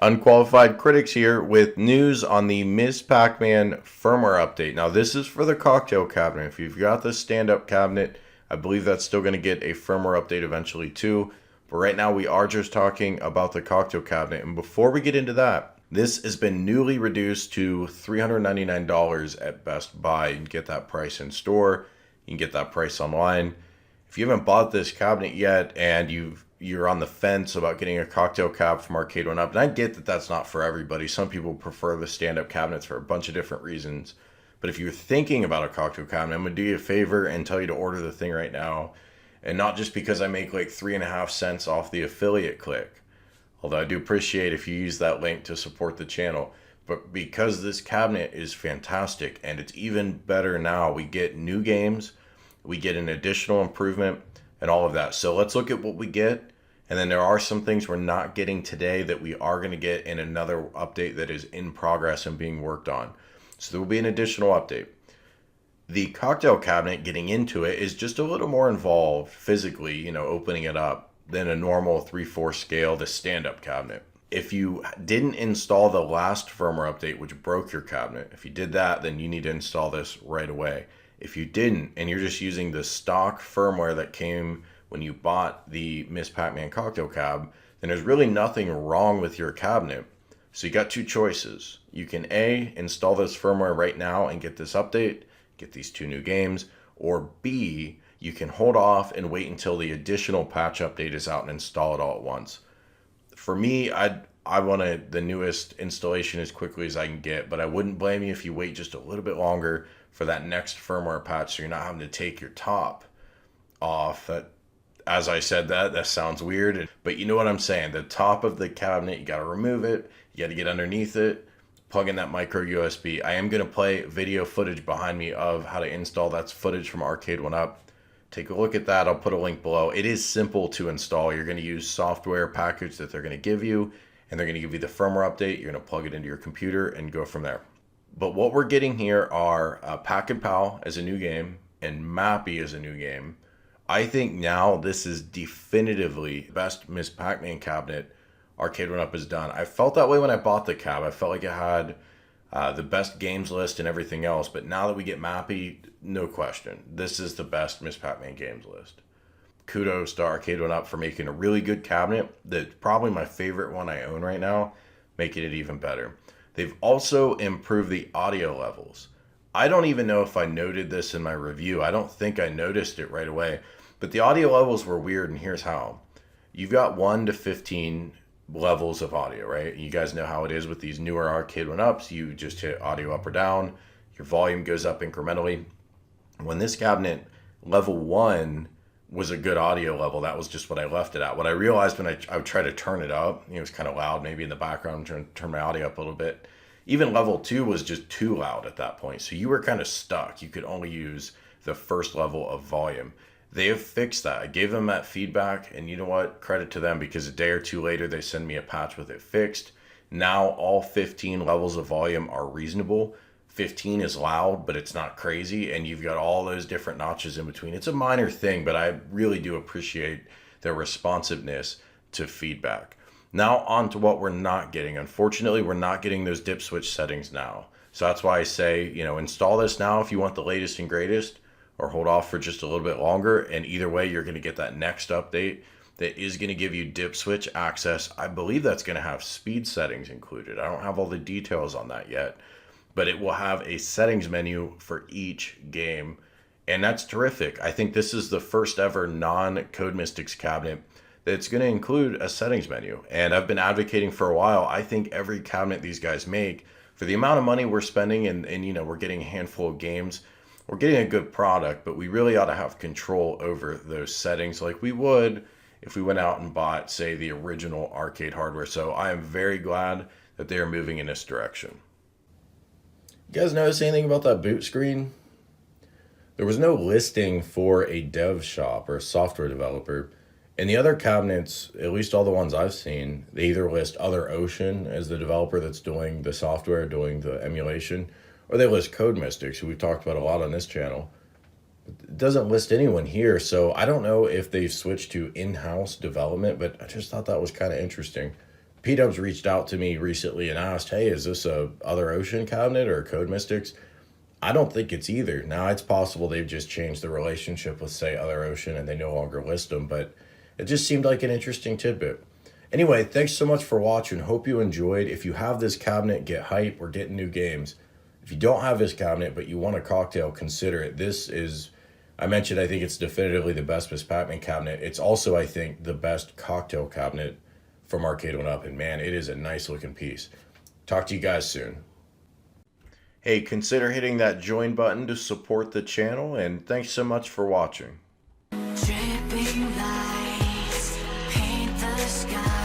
Unqualified Critics here with news on the Ms. Pac-Man firmware update. Now, this is for the cocktail cabinet. If you've got the stand-up cabinet, I believe that's still going to get a firmware update eventually too. But right now, we are just talking about the cocktail cabinet. And before we get into that, this has been newly reduced to $399 at Best Buy. You can get that price in store. You can get that price online. If you haven't bought this cabinet yet and you're on the fence about getting a cocktail cab from Arcade1up, and I get that that's not for everybody. Some people prefer the stand-up cabinets for a bunch of different reasons. But if you're thinking about a cocktail cabinet, I'm gonna do you a favor and tell you to order the thing right now, and not just because I make like 3.5 cents off the affiliate click. Although I do appreciate if you use that link to support the channel. But because this cabinet is fantastic, and it's even better now, we get new games, we get an additional improvement, and all of that. So let's look at what we get. And then there are some things we're not getting today that we are going to get in another update that is in progress and being worked on. So there will be an additional update. The cocktail cabinet, getting into it, is just a little more involved physically, opening it up than a normal 3/4 scale, the stand-up cabinet. If you didn't install the last firmware update, which broke your cabinet, if you did that, then you need to install this right away. If you didn't, and you're just using the stock firmware that came when you bought the Miss Pac-Man cocktail cab, then there's really nothing wrong with your cabinet. So you got two choices. You can A, install this firmware right now and get this update, get these two new games, or B, you can hold off and wait until the additional patch update is out and install it all at once. For me, I want the newest installation as quickly as I can get, but I wouldn't blame you if you wait just a little bit longer for that next firmware patch so you're not having to take your top off. As I said, that sounds weird, but you know what I'm saying. The top of the cabinet, you got to remove it. You got to get underneath it, plug in that micro USB. I am going to play video footage behind me of how to install. That's footage from Arcade1up. Take a look at that. I'll put a link below. It is simple to install. You're going to use software package that they're going to give you, and they're going to give you the firmware update. You're going to plug it into your computer and go from there. But what we're getting here are Pac and Pal as a new game and Mappy as a new game. I think now this is definitively the best Miss Pac-Man cabinet Arcade1up has done. I felt that way when I bought the cab. I felt like it had the best games list and everything else. But now that we get Mappy, no question, this is the best Miss Pac-Man games list. Kudos to Arcade1up for making a really good cabinet. That's probably my favorite one I own right now, making it even better. They've also improved the audio levels. I don't even know if I noted this in my review. I don't think I noticed it right away. But the audio levels were weird, and here's how. You've got 1 to 15 levels of audio, right? You guys know how it is with these newer Arcade1ups. You just hit audio up or down. Your volume goes up incrementally. When this cabinet, level 1 was a good audio level. That was just what I left it at. What I realized when I would try to turn it up, it was kind of loud, maybe in the background, turn my audio up a little bit. Even level 2 was just too loud at that point. So you were kind of stuck. You could only use the first level of volume. They have fixed that. I gave them that feedback, and you know what? Credit to them, because a day or two later, they send me a patch with it fixed. Now all 15 levels of volume are reasonable. 15 is loud, but it's not crazy, and you've got all those different notches in between. It's a minor thing, but I really do appreciate their responsiveness to feedback. Now on to what we're not getting. Unfortunately, we're not getting those dip switch settings now. So that's why I say, install this now if you want the latest and greatest, or hold off for just a little bit longer. And either way, you're going to get that next update that is going to give you dip switch access. I believe that's going to have speed settings included. I don't have all the details on that yet, but it will have a settings menu for each game. And that's terrific. I think this is the first ever non-Code Mystics cabinet that's going to include a settings menu. And I've been advocating for a while. I think every cabinet these guys make, for the amount of money we're spending, and we're getting a handful of games, we're getting a good product, but we really ought to have control over those settings like we would if we went out and bought, say, the original arcade hardware. So I am very glad that they are moving in this direction. You guys notice anything about that boot screen? There was no listing for a dev shop or a software developer. In the other cabinets, at least all the ones I've seen, they either list Other Ocean as the developer that's doing the software, doing the emulation, or they list Code Mystics, who we've talked about a lot on this channel. It doesn't list anyone here, so I don't know if they've switched to in-house development, but I just thought that was kind of interesting. P-Dubs reached out to me recently and asked, hey, is this a Other Ocean cabinet or Code Mystics? I don't think it's either. Now, it's possible they've just changed the relationship with, say, Other Ocean and they no longer list them, but it just seemed like an interesting tidbit. Anyway, thanks so much for watching. Hope you enjoyed. If you have this cabinet, get hype. We're getting new games. If you don't have this cabinet, but you want a cocktail, consider it. This is, I mentioned, I think it's definitively the best Miss Pac-Man cabinet. It's also, I think, the best cocktail cabinet from Arcade1up. And man, it is a nice looking piece. Talk to you guys soon. Hey, consider hitting that join button to support the channel, and thanks so much for watching. Dripping lights paint the sky.